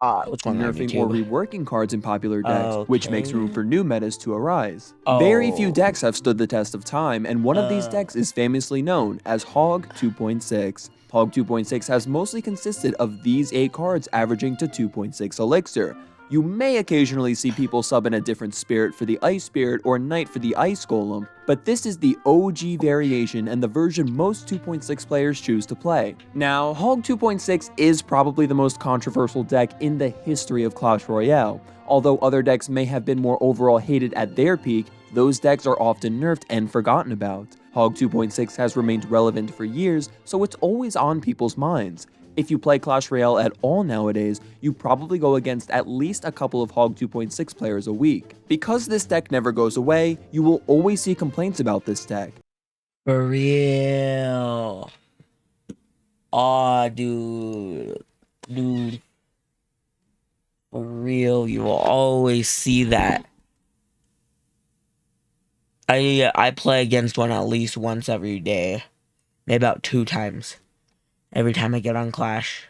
What's going on nerfing or YouTube? reworking cards in popular decks, which makes room Okay. for new metas to arise. Very few Oh. decks have stood the test of time, and one of these decks is famously known as Hog 2.6. Hog 2.6 has mostly consisted of these 8 cards averaging to 2.6 elixir. You may occasionally see people sub in a different spirit for the Ice Spirit or Knight for the Ice Golem, but this is the OG variation and the version most 2.6 players choose to play. Now, Hog 2.6 is probably the most controversial deck in the history of Clash Royale. Although other decks may have been more overall hated at their peak, those decks are often nerfed and forgotten about. Hog 2.6 has remained relevant for years, so it's always on people's minds. If you play Clash Royale at all nowadays, you probably go against at least a couple of Hog 2.6 players a week. Because this deck never goes away, you will always see complaints about this deck. For real. Aw, dude. Dude. For real, you will always see that. I play against one at least once every day. Maybe about 2 times. Every time I get on Clash.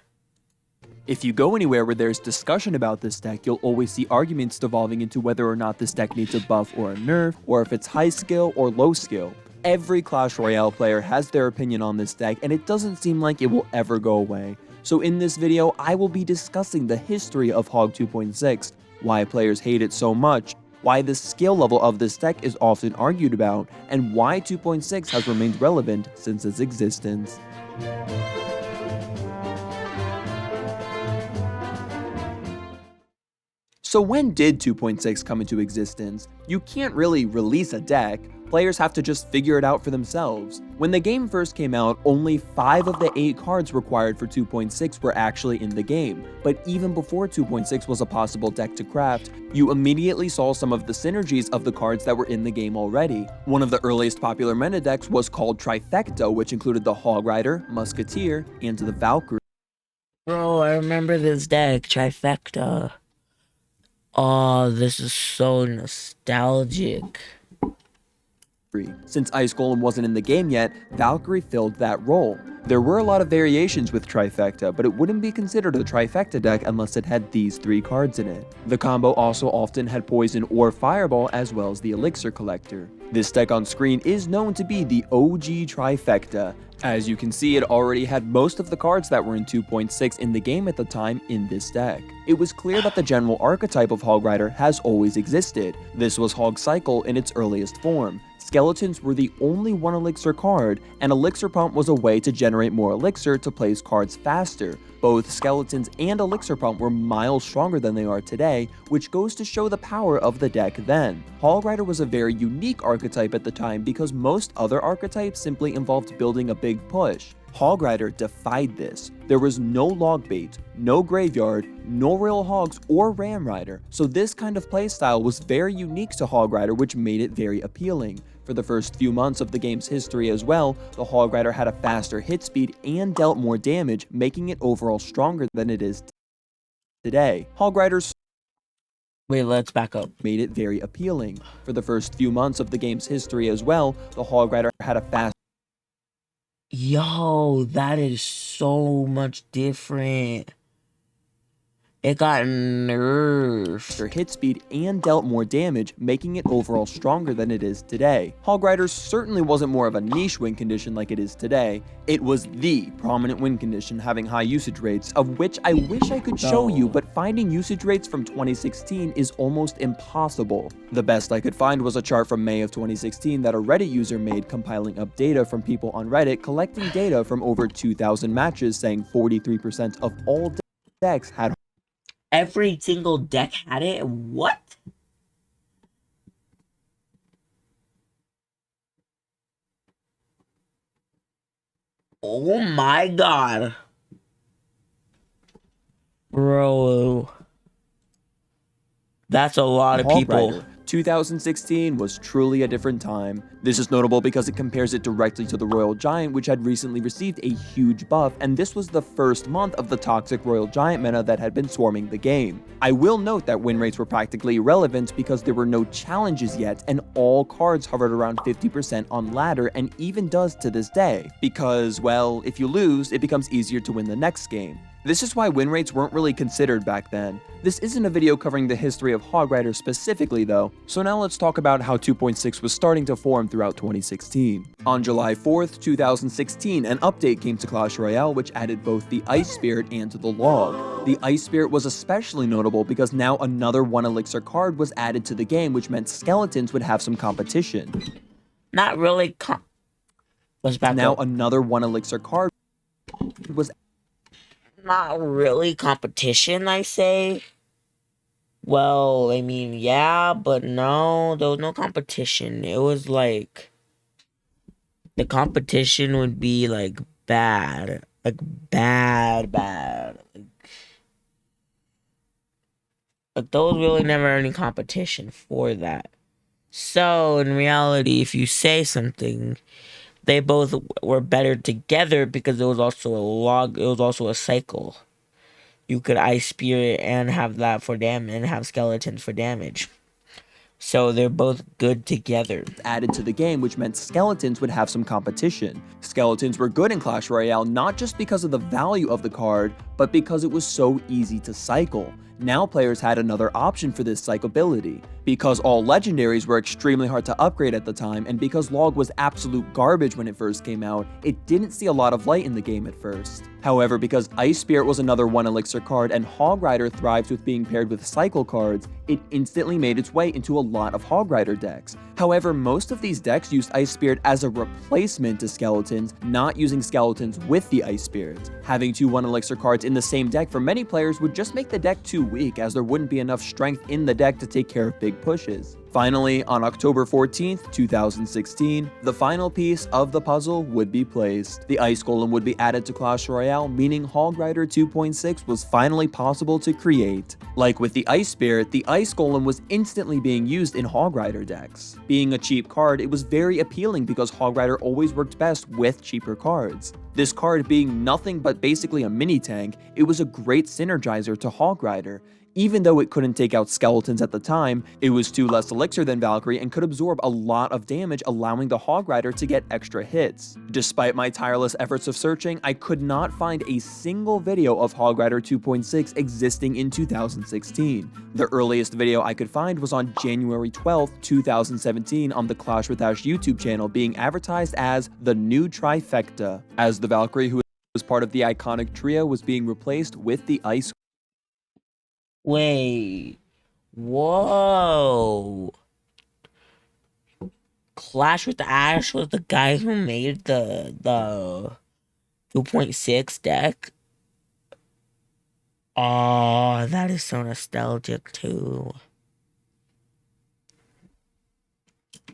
If you go anywhere where there's discussion about this deck, you'll always see arguments devolving into whether or not this deck needs a buff or a nerf, or if it's high skill or low skill. Every Clash Royale player has their opinion on this deck, and it doesn't seem like it will ever go away. So in this video, I will be discussing the history of Hog 2.6, why players hate it so much, why the skill level of this deck is often argued about, and why 2.6 has remained relevant since its existence. So when did 2.6 come into existence? You can't really release a deck, players have to just figure it out for themselves. When the game first came out, only 5 of the 8 cards required for 2.6 were actually in the game, but even before 2.6 was a possible deck to craft, you immediately saw some of the synergies of the cards that were in the game already. One of the earliest popular meta decks was called Trifecta, which included the Hog Rider, Musketeer, and the Valkyrie. Bro, I remember this deck, Trifecta. Oh, this is so nostalgic. Since Ice Golem wasn't in the game yet, Valkyrie filled that role. There were a lot of variations with Trifecta, but it wouldn't be considered a Trifecta deck unless it had these 3 cards in it. The combo also often had Poison or Fireball as well as the Elixir Collector. This deck on screen is known to be the OG Trifecta. As you can see, it already had most of the cards that were in 2.6 in the game at the time in this deck. It was clear that the general archetype of Hog Rider has always existed. This was Hog Cycle in its earliest form. Skeletons were the only 1 elixir card, and Elixir Pump was a way to generate more elixir to place cards faster. Both Skeletons and Elixir Pump were miles stronger than they are today, which goes to show the power of the deck then. Hog Rider was a very unique archetype at the time because most other archetypes simply involved building a big push. Hog Rider defied this. There was no log bait, no graveyard, no Royal Hogs or Ram Rider, so this kind of playstyle was very unique to Hog Rider, which made it very appealing. For the first few months of the game's history as well, the Hog Rider had a faster hit speed and dealt more damage, making it overall stronger than it is today. Hog Riders Wait, let's back up. made it very appealing. For the first few months of the game's history as well, the Hog Rider had a faster Yo, that is so much different. It got nerfed. hit speed and dealt more damage, making it overall stronger than it is today. Hog Rider certainly wasn't more of a niche win condition like it is today. It was the prominent win condition, having high usage rates, of which I wish I could show you, but finding usage rates from 2016 is almost impossible. The best I could find was a chart from May of 2016 that a Reddit user made compiling up data from people on Reddit, collecting data from over 2,000 matches, saying 43% of all decks had Every single deck had it? What? Oh my god. Bro. That's a lot of Hog people. Rider. 2016 was truly a different time. This is notable because it compares it directly to the Royal Giant, which had recently received a huge buff, and this was the first month of the toxic Royal Giant meta that had been swarming the game. I will note that win rates were practically irrelevant because there were no challenges yet, and all cards hovered around 50% on ladder, and even does to this day. Because, well, if you lose, it becomes easier to win the next game. This is why win rates weren't really considered back then. This isn't a video covering the history of Hog Rider specifically though, so now let's talk about how 2.6 was starting to form throughout 2016. On July 4th, 2016, an update came to Clash Royale which added both the Ice Spirit and the Log. The Ice Spirit was especially notable because now another 1 elixir card was added to the game, which meant skeletons would have some competition. Not really Another 1 elixir card was not really competition, I say. Well, I mean, yeah, but no, there was no competition. It was like, the competition would be like bad. Like bad. Like there was really never any competition for that. So, in reality, if you say something, they both were better together because it was also a cycle. You could Ice Spirit and have that for damage, and have skeletons for damage. So they're both good together. Added to the game, which meant skeletons would have some competition. Skeletons were good in Clash Royale not just because of the value of the card, but because it was so easy to cycle. Now players had another option for this cyclability. Because all legendaries were extremely hard to upgrade at the time, and because Log was absolute garbage when it first came out, it didn't see a lot of light in the game at first. However, because Ice Spirit was another 1 elixir card and Hog Rider thrives with being paired with cycle cards, it instantly made its way into a lot of Hog Rider decks. However, most of these decks used Ice Spirit as a replacement to skeletons, not using skeletons with the Ice Spirit. Having 2 1 elixir cards in the same deck for many players would just make the deck too weak, as there wouldn't be enough strength in the deck to take care of big pushes. Finally, on October 14th, 2016, the final piece of the puzzle would be placed. The Ice Golem would be added to Clash Royale, meaning Hog Rider 2.6 was finally possible to create. Like with the Ice Spirit, the Ice Golem was instantly being used in Hog Rider decks. Being a cheap card, it was very appealing because Hog Rider always worked best with cheaper cards. This card being nothing but basically a mini tank, it was a great synergizer to Hog Rider. Even though it couldn't take out skeletons at the time, it was 2 less elixir than Valkyrie and could absorb a lot of damage, allowing the Hog Rider to get extra hits. Despite my tireless efforts of searching, I could not find a single video of Hog Rider 2.6 existing in 2016. The earliest video I could find was on January 12th, 2017 on the Clash with Ash YouTube channel, being advertised as the new trifecta, as the Valkyrie who was part of the iconic trio was being replaced with the Ice. Wait. Whoa. Clash with Ash was the guy who made the 2.6 deck. Oh, that is so nostalgic too.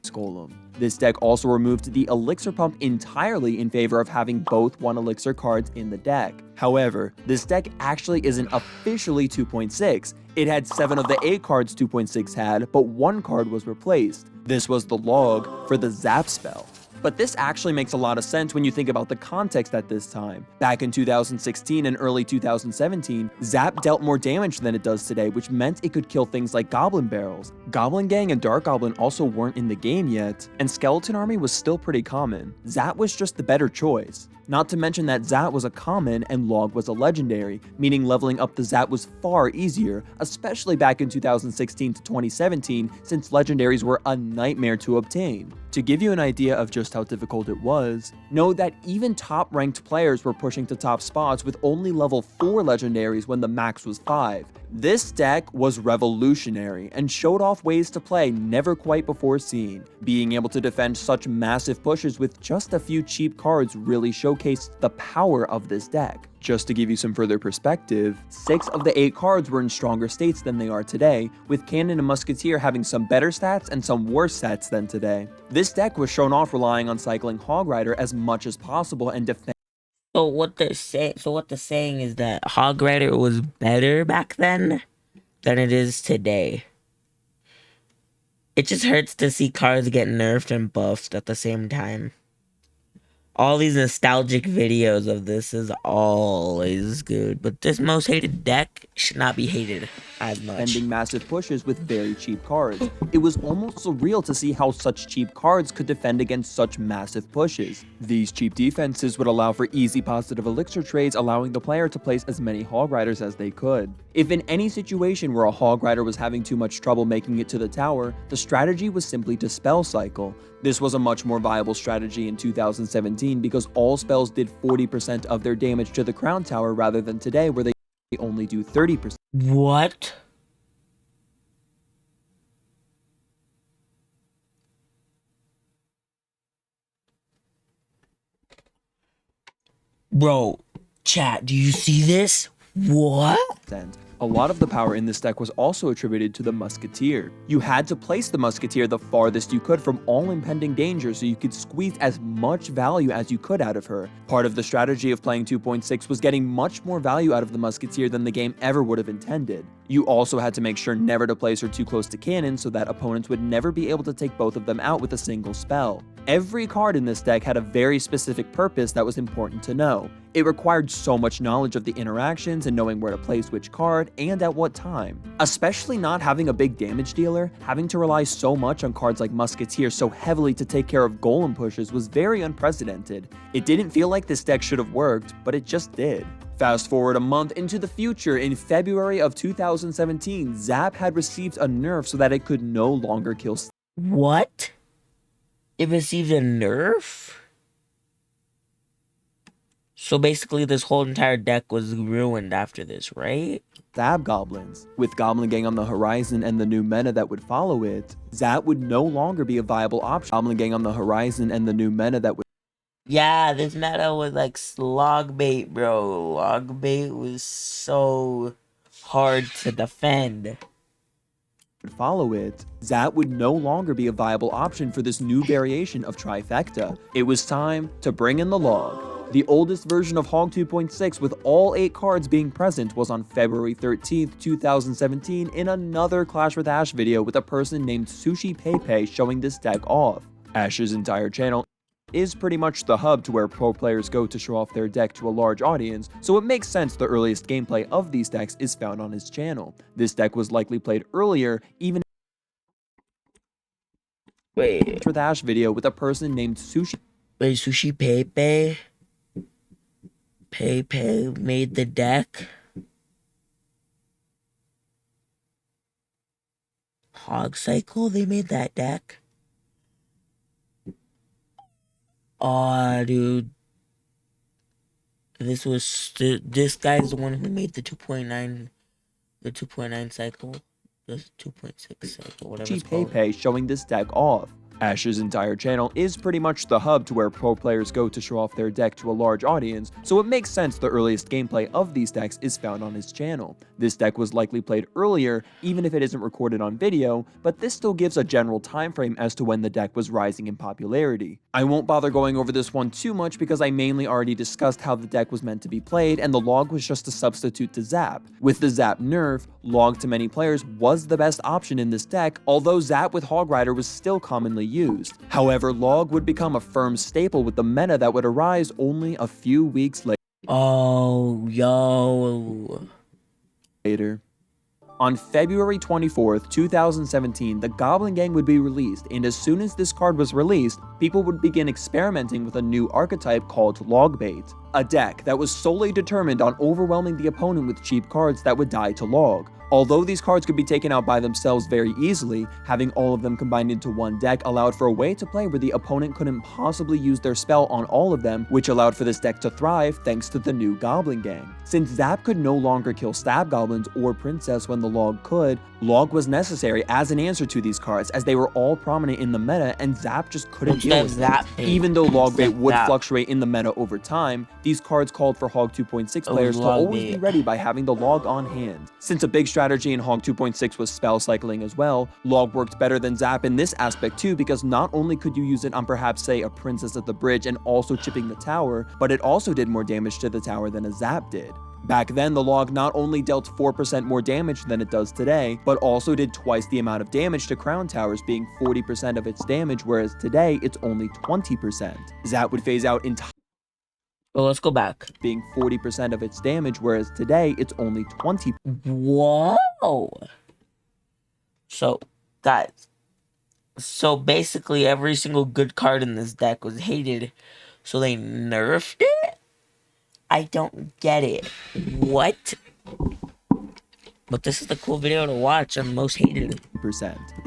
Golem. This deck also removed the elixir pump entirely in favor of having both 1 elixir cards in the deck. However, this deck actually isn't officially 2.6. It had 7 of the 8 cards 2.6 had, but 1 card was replaced. This was the Log for the Zap spell. But this actually makes a lot of sense when you think about the context at this time. Back in 2016 and early 2017, Zap dealt more damage than it does today, which meant it could kill things like Goblin Barrels. Goblin Gang and Dark Goblin also weren't in the game yet, and Skeleton Army was still pretty common. Zap was just the better choice. Not to mention that Zap was a common and Log was a legendary, meaning leveling up the Zap was far easier, especially back in 2016 to 2017, since legendaries were a nightmare to obtain. To give you an idea of just how difficult it was, know that even top-ranked players were pushing to top spots with only level 4 legendaries when the max was 5. This deck was revolutionary and showed off ways to play never quite before seen. Being able to defend such massive pushes with just a few cheap cards really showcased the power of this deck. Just to give you some further perspective, 6 of the 8 cards were in stronger states than they are today, with Cannon and Musketeer having some better stats and some worse stats than today. This deck was shown off relying on cycling Hog Rider as much as possible and defending. So what they're saying is that Hog Rider was better back then than it is today. It just hurts to see cards get nerfed and buffed at the same time. All these nostalgic videos of this is always good, but this most hated deck should not be hated as much. Defending massive pushes with very cheap cards. It was almost surreal to see how such cheap cards could defend against such massive pushes. These cheap defenses would allow for easy positive elixir trades, allowing the player to place as many Hog Riders as they could. If in any situation where a Hog Rider was having too much trouble making it to the tower, the strategy was simply to spell cycle. This was a much more viable strategy in 2017 because all spells did 40% of their damage to the crown tower rather than today where they only do 30%. What? Bro, chat, do you see this? What? A lot of the power in this deck was also attributed to the Musketeer. You had to place the Musketeer the farthest you could from all impending danger so you could squeeze as much value as you could out of her. Part of the strategy of playing 2.6 was getting much more value out of the Musketeer than the game ever would have intended. You also had to make sure never to place her too close to cannon so that opponents would never be able to take both of them out with a single spell. Every card in this deck had a very specific purpose that was important to know. It required so much knowledge of the interactions and knowing where to place which card and at what time. Especially not having a big damage dealer, having to rely so much on cards like Musketeer so heavily to take care of golem pushes was very unprecedented. It didn't feel like this deck should have worked, but it just did. Fast forward a month into the future, in February of 2017, Zap had received a nerf so that it could no longer kill. What? It received a nerf? So basically this whole entire deck was ruined after this, right? Stab goblins. With Goblin Gang on the horizon and the new meta that would follow it, Zap would no longer be a viable option. Goblin Gang on the horizon and the new meta that would... Yeah, this meta was like slog bait, bro. Log bait was so hard to defend. Follow it, Zap would no longer be a viable option for this new variation of Trifecta. It was time to bring in the log. The oldest version of Hog 2.6 with all 8 cards being present was on February 13th, 2017 in another Clash with Ash video with a person named Sushi Pepe showing this deck off. Ash's entire channel is pretty much the hub to where pro players go to show off their deck to a large audience, so it makes sense the earliest gameplay of these decks is found on his channel. This deck was likely played earlier, even with Ash video with a person named Sushi. Wait, Sushi Pepe? Pepe made the deck? Hog Cycle? They made that deck? Aw, dude. This guy's the one who made the 2.9 cycle. The 2.6 cycle, whatever it's called. Pepe showing this deck off. Ash's entire channel is pretty much the hub to where pro players go to show off their deck to a large audience, so it makes sense the earliest gameplay of these decks is found on his channel. This deck was likely played earlier, even if it isn't recorded on video, but this still gives a general time frame as to when the deck was rising in popularity. I won't bother going over this one too much because I mainly already discussed how the deck was meant to be played, and the log was just a substitute to Zap. With the Zap nerf, log to many players was the best option in this deck, although Zap with Hog Rider was still commonly used. However, log would become a firm staple with the meta that would arise only a few weeks later. Oh, yo. On February 24th, 2017, the Goblin Gang would be released, and as soon as this card was released, people would begin experimenting with a new archetype called Logbait, a deck that was solely determined on overwhelming the opponent with cheap cards that would die to log. Although these cards could be taken out by themselves very easily, having all of them combined into one deck allowed for a way to play where the opponent couldn't possibly use their spell on all of them, which allowed for this deck to thrive thanks to the new Goblin Gang. Since Zap could no longer kill Stab Goblins or Princess when the log could, log was necessary as an answer to these cards as they were all prominent in the meta and Zap just couldn't deal with them. Even though Logbait would fluctuate in the meta over time, these cards called for Hog 2.6 players to always be ready by having the log on hand. Since a big strategy in Hog 2.6 was spell cycling as well, log worked better than Zap in this aspect too because not only could you use it on perhaps say a Princess at the bridge and also chipping the tower, but it also did more damage to the tower than a Zap did. Back then, the log not only dealt 4% more damage than it does today, but also did twice the amount of damage to crown towers, being 40% of its damage, whereas today it's only 20%. Zap would phase out entirely. Well, let's go back. being 40% of its damage, whereas today it's only 20%. Whoa. So, guys. So basically, every single good card in this deck was hated. So they nerfed it? I don't get it. What? But this is the cool video to watch on most hated.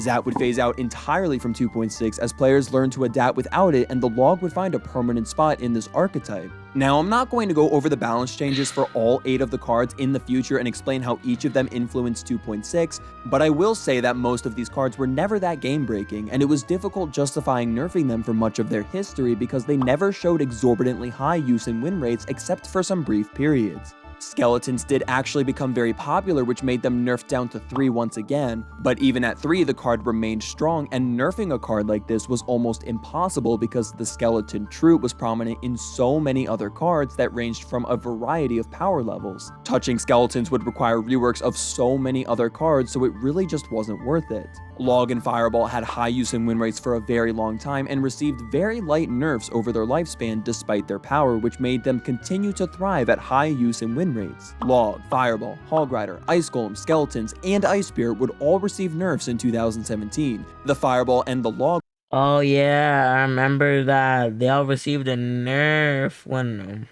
Zap would phase out entirely from 2.6 as players learned to adapt without it, and the log would find a permanent spot in this archetype. Now, I'm not going to go over the balance changes for all 8 of the cards in the future and explain how each of them influenced 2.6, but I will say that most of these cards were never that game-breaking, and it was difficult justifying nerfing them for much of their history because they never showed exorbitantly high use and win rates except for some brief periods. Skeletons did actually become very popular, which made them nerfed down to 3 once again, but even at 3 the card remained strong, and nerfing a card like this was almost impossible because the skeleton troop was prominent in so many other cards that ranged from a variety of power levels. Touching skeletons would require reworks of so many other cards, so it really just wasn't worth it. Log and Fireball had high use and win rates for a very long time and received very light nerfs over their lifespan despite their power, which made them continue to thrive at high use and win rates. Log, Fireball, Hog Rider, Ice Golem, Skeletons, and Ice Spirit would all receive nerfs in 2017. The Fireball and the Log Oh yeah, I remember that. They all received a nerf when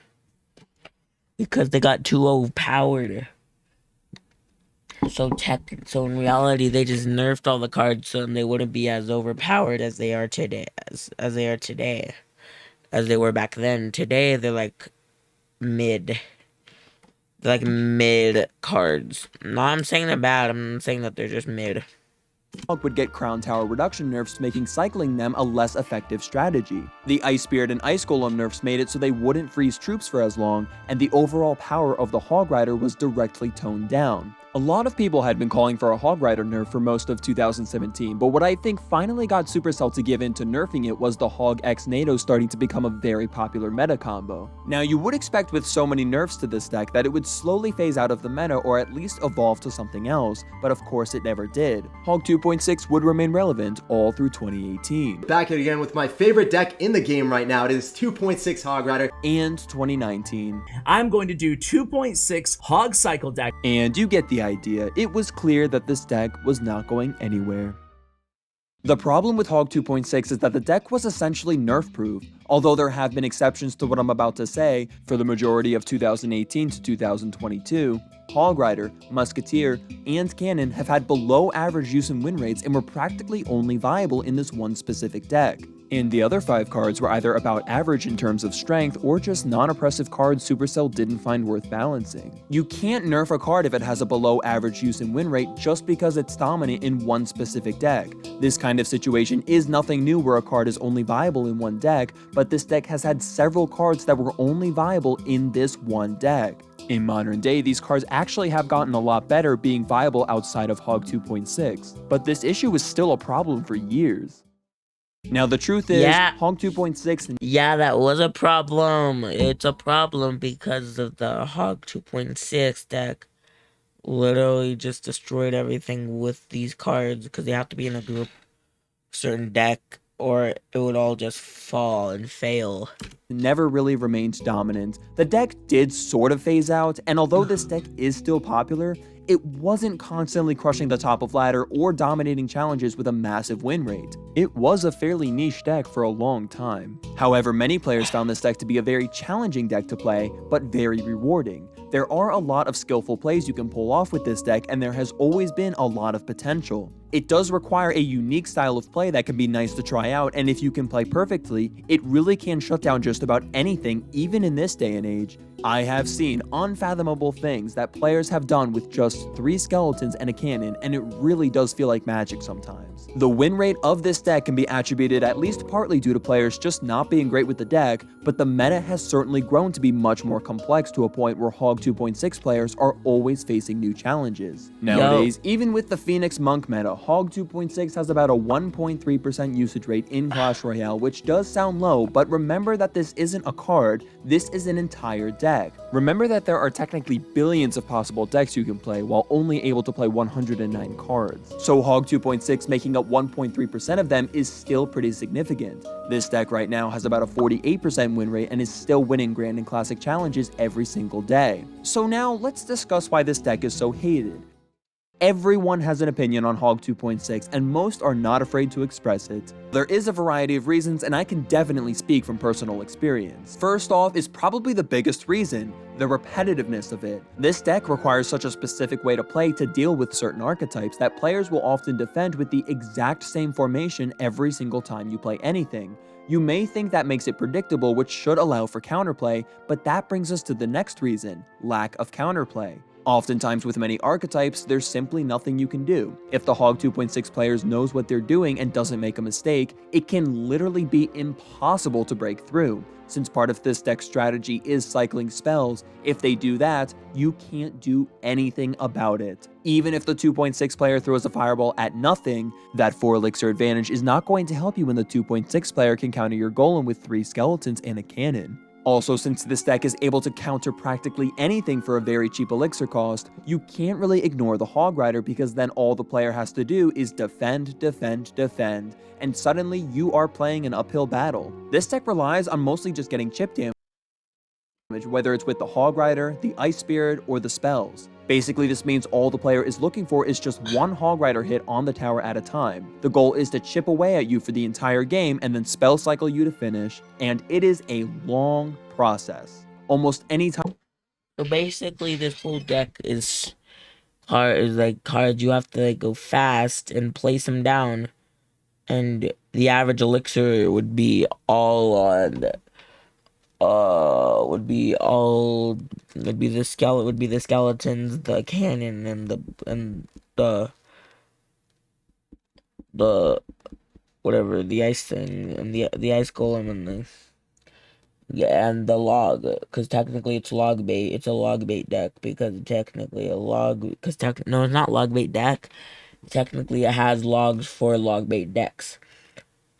because they got too overpowered. So in reality, they just nerfed all the cards so they wouldn't be as overpowered as they are today, as they are today, as they were back then. Today, they're like mid. They're like mid cards. No, I'm saying they're bad. I'm saying that they're just mid. would get Crown Tower reduction nerfs, making cycling them a less effective strategy. The Ice Spirit and Ice Golem nerfs made it so they wouldn't freeze troops for as long, and the overall power of the Hog Rider was directly toned down. A lot of people had been calling for a Hog Rider nerf for most of 2017, but what I think finally got Supercell to give in to nerfing it was the Hog X NATO starting to become a very popular meta combo. Now, you would expect with so many nerfs to this deck that it would slowly phase out of the meta or at least evolve to something else, but of course it never did. Hog 2.6 would remain relevant all through 2018. Back here again with my favorite deck in the game right now. It is 2.6 Hog Rider. And 2019. I'm going to do 2.6 Hog Cycle deck. And you get the idea. It was clear that this deck was not going anywhere. The problem with Hog 2.6 is that the deck was essentially nerf-proof. Although there have been exceptions to what I'm about to say, for the majority of 2018 to 2022, Hog Rider, Musketeer, and Cannon have had below average use and win rates and were practically only viable in this one specific deck. And the other 5 cards were either about average in terms of strength or just non-oppressive cards Supercell didn't find worth balancing. You can't nerf a card if it has a below average use and win rate just because it's dominant in one specific deck. This kind of situation is nothing new where a card is only viable in one deck, but this deck has had several cards that were only viable in this one deck. In modern day, these cards actually have gotten a lot better being viable outside of Hog 2.6, but this issue was still a problem for years. Now the truth is, Hog 2.6... Yeah, that was a problem. It's a problem because of the Hog 2.6 deck literally just destroyed everything with these cards because they have to be in a group, certain deck, or it would all just fall and fail. Never really remained dominant. The deck did sort of phase out, and although this deck is still popular, it wasn't constantly crushing the top of ladder or dominating challenges with a massive win rate. It was a fairly niche deck for a long time. However, many players found this deck to be a very challenging deck to play, but very rewarding. There are a lot of skillful plays you can pull off with this deck, and there has always been a lot of potential. It does require a unique style of play that can be nice to try out, and if you can play perfectly, it really can shut down just about anything, even in this day and age. I have seen unfathomable things that players have done with just 3 skeletons and a cannon, and it really does feel like magic sometimes. The win rate of this deck can be attributed at least partly due to players just not being great with the deck, but the meta has certainly grown to be much more complex to a point where Hog 2.6 players are always facing new challenges. Nowadays, even with the Phoenix Monk meta, Hog 2.6 has about a 1.3% usage rate in Clash Royale, which does sound low, but remember that this isn't a card, this is an entire deck. deck. Remember that there are technically billions of possible decks you can play while only able to play 109 cards. So Hog 2.6 making up 1.3% of them is still pretty significant. This deck right now has about a 48% win rate and is still winning Grand and Classic challenges every single day. So now let's discuss why this deck is so hated. Everyone has an opinion on Hog 2.6, and most are not afraid to express it. There is a variety of reasons, and I can definitely speak from personal experience. First off is probably the biggest reason, the repetitiveness of it. This deck requires such a specific way to play to deal with certain archetypes that players will often defend with the exact same formation every single time you play anything. You may think that makes it predictable, which should allow for counterplay, but that brings us to the next reason, lack of counterplay. Oftentimes with many archetypes, there's simply nothing you can do. If the Hog 2.6 players knows what they're doing and doesn't make a mistake, it can literally be impossible to break through. Since part of this deck's strategy is cycling spells, if they do that, you can't do anything about it. Even if the 2.6 player throws a fireball at nothing, that 4 elixir advantage is not going to help you when the 2.6 player can counter your golem with 3 skeletons and a cannon. Also, since this deck is able to counter practically anything for a very cheap elixir cost, you can't really ignore the Hog Rider because then all the player has to do is defend, defend, defend, and suddenly you are playing an uphill battle. This deck relies on mostly just getting chip damage, whether it's with the Hog Rider, the Ice Spirit, or the spells. Basically, this means all the player is looking for is just one Hog Rider hit on the tower at a time. The goal is to chip away at you for the entire game and then spell cycle you to finish, and it is a long process. Almost any time. So basically, this whole deck is like cards you have to like go fast and place them down, and the average elixir would be all on would be the skeletons, the cannon, and the whatever, the ice thing, and the ice golem, and the yeah, and the log, because technically it's log bait. It's a log bait deck because technically no, it's not log bait deck. Technically, it has logs for log bait decks.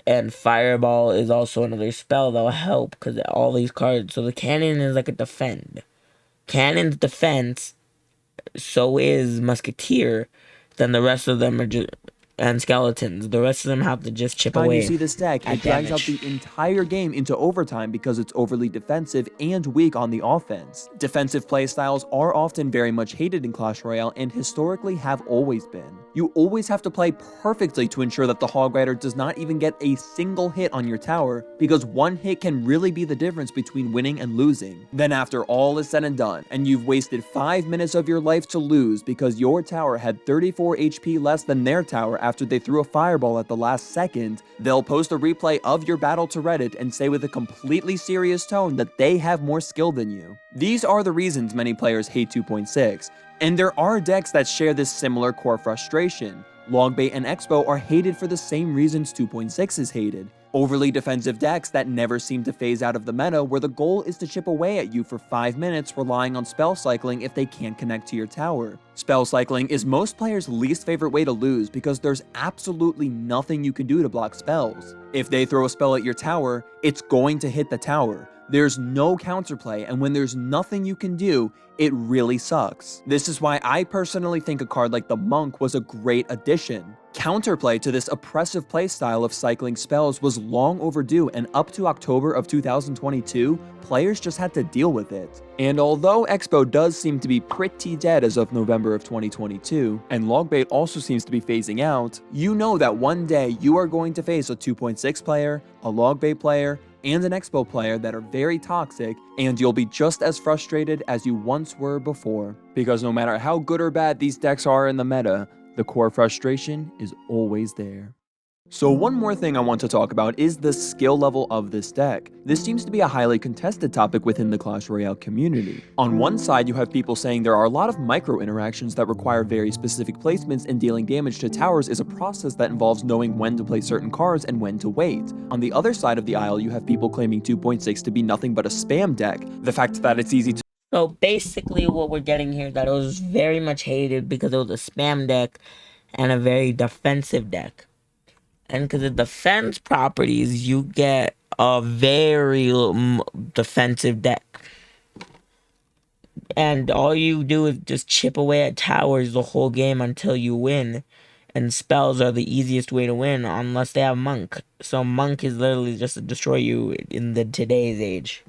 And Fireball is also another spell that will help because all these cards. So the cannon is like a defend. Cannon's defense, so is Musketeer. Then the rest of them are just. And skeletons. The rest of them have to just chip Time away. you see this deck, it drags out the entire game into overtime because it's overly defensive and weak on the offense. Defensive playstyles are often very much hated in Clash Royale and historically have always been. You always have to play perfectly to ensure that the Hog Rider does not even get a single hit on your tower, because one hit can really be the difference between winning and losing. Then after all is said and done, and you've wasted 5 minutes of your life to lose because your tower had 34 HP less than their tower after they threw a fireball at the last second, they'll post a replay of your battle to Reddit and say with a completely serious tone that they have more skill than you. These are the reasons many players hate 2.6, and there are decks that share this similar core frustration. Logbait and Expo are hated for the same reasons 2.6 is hated. Overly defensive decks that never seem to phase out of the meta, where the goal is to chip away at you for 5 minutes relying on spell cycling if they can't connect to your tower. Spell cycling is most players' least favorite way to lose because there's absolutely nothing you can do to block spells. If they throw a spell at your tower, it's going to hit the tower. There's no counterplay, and when there's nothing you can do, it really sucks. This is why I personally think a card like the Monk was a great addition. Counterplay to this oppressive playstyle of cycling spells was long overdue, and up to October of 2022, players just had to deal with it. And although Expo does seem to be pretty dead as of November of 2022, and Logbait also seems to be phasing out, you know that one day you are going to face a 2.6 player, a Logbait player, and an Expo player that are very toxic, and you'll be just as frustrated as you once were before. Because no matter how good or bad these decks are in the meta, the core frustration is always there. So one more thing I want to talk about is the skill level of this deck. This seems to be a highly contested topic within the Clash Royale community. On one side, you have people saying there are a lot of micro interactions that require very specific placements, and dealing damage to towers is a process that involves knowing when to play certain cards and when to wait. On the other side of the aisle, you have people claiming 2.6 to be nothing but a spam deck. The fact that it's easy to So basically what we're getting here is that it was very much hated because it was a spam deck and a very defensive deck. And because of defense properties, you get a very defensive deck. And all you do is just chip away at towers the whole game until you win. And spells are the easiest way to win unless they have monk. So monk is literally just to destroy you in the today's age.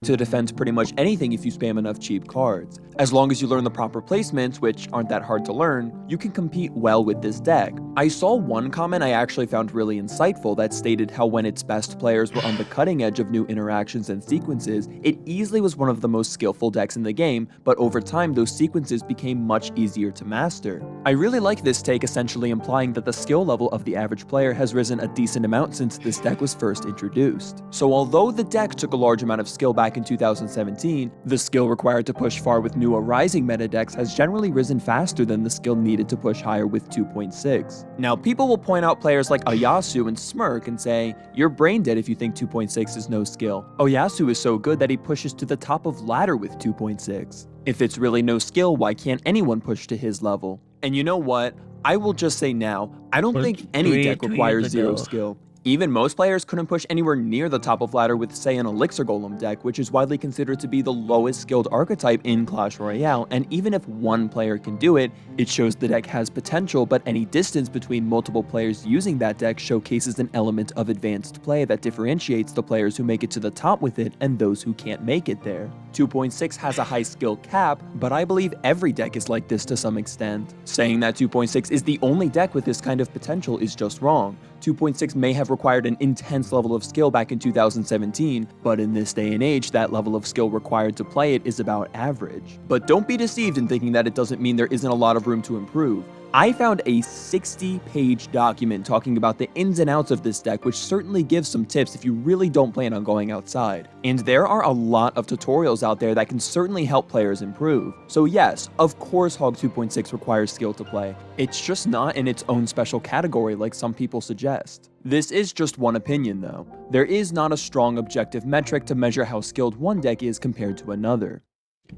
To defend pretty much anything if you spam enough cheap cards. As long as you learn the proper placements, which aren't that hard to learn, you can compete well with this deck. I saw one comment I actually found really insightful that stated how when its best players were on the cutting edge of new interactions and sequences, it easily was one of the most skillful decks in the game, but over time those sequences became much easier to master. I really like this take, essentially implying that the skill level of the average player has risen a decent amount since this deck was first introduced. So although the deck took a large amount of skill back in 2017, the skill required to push far with newer Rising meta decks has generally risen faster than the skill needed to push higher with 2.6. Now, people will point out players like Oyasu and smirk and say, "You're brain dead if you think 2.6 is no skill. Oyasu is so good that he pushes to the top of ladder with 2.6. If it's really no skill, why can't anyone push to his level?" And you know what? I will just say now, I don't think any deck requires zero skill. Even most players couldn't push anywhere near the top of ladder with, say, an Elixir Golem deck, which is widely considered to be the lowest skilled archetype in Clash Royale, and even if one player can do it, it shows the deck has potential, but any distance between multiple players using that deck showcases an element of advanced play that differentiates the players who make it to the top with it and those who can't make it there. 2.6 has a high skill cap, but I believe every deck is like this to some extent. Saying that 2.6 is the only deck with this kind of potential is just wrong. 2.6 may have required an intense level of skill back in 2017, but in this day and age, that level of skill required to play it is about average. But don't be deceived in thinking that it doesn't mean there isn't a lot of room to improve. I found a 60-page document talking about the ins and outs of this deck, which certainly gives some tips if you really don't plan on going outside. And there are a lot of tutorials out there that can certainly help players improve. So yes, of course Hog 2.6 requires skill to play. It's just not in its own special category like some people suggest. This is just one opinion though. There is not a strong objective metric to measure how skilled one deck is compared to another.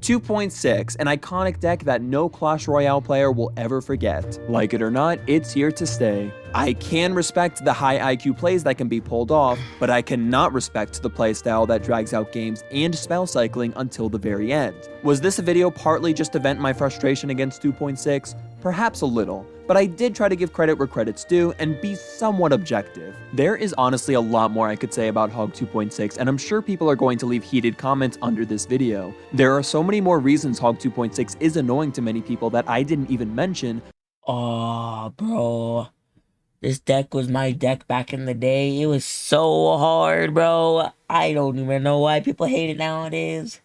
2.6, an iconic deck that no Clash Royale player will ever forget. Like it or not, it's here to stay. I can respect the high IQ plays that can be pulled off, but I cannot respect the playstyle that drags out games and spell cycling until the very end. Was this a video partly just to vent my frustration against 2.6? Perhaps a little, but I did try to give credit where credit's due and be somewhat objective. There is honestly a lot more I could say about Hog 2.6, and I'm sure people are going to leave heated comments under this video. There are so many more reasons Hog 2.6 is annoying to many people that I didn't even mention. Oh, bro. This deck was my deck back in the day. It was so hard, bro. I don't even know why people hate it nowadays.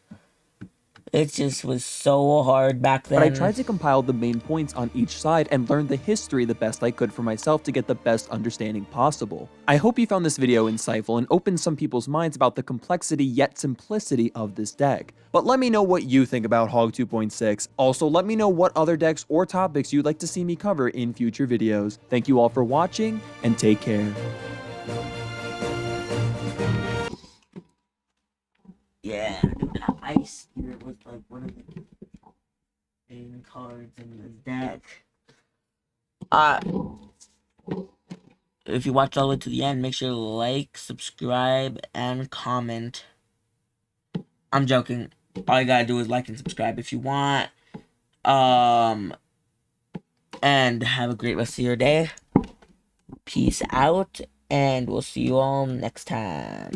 It just was so hard back then. But I tried to compile the main points on each side and learn the history the best I could for myself to get the best understanding possible. I hope you found this video insightful and opened some people's minds about the complexity yet simplicity of this deck. But let me know what you think about Hog 2.6. Also, let me know what other decks or topics you'd like to see me cover in future videos. Thank you all for watching, and take care. Yeah, the Ice Spirit was like one of the main cards in this deck. If you watch all the way to the end, make sure to like, subscribe, and comment. I'm joking. All you gotta do is like and subscribe if you want. And have a great rest of your day. Peace out, and we'll see you all next time.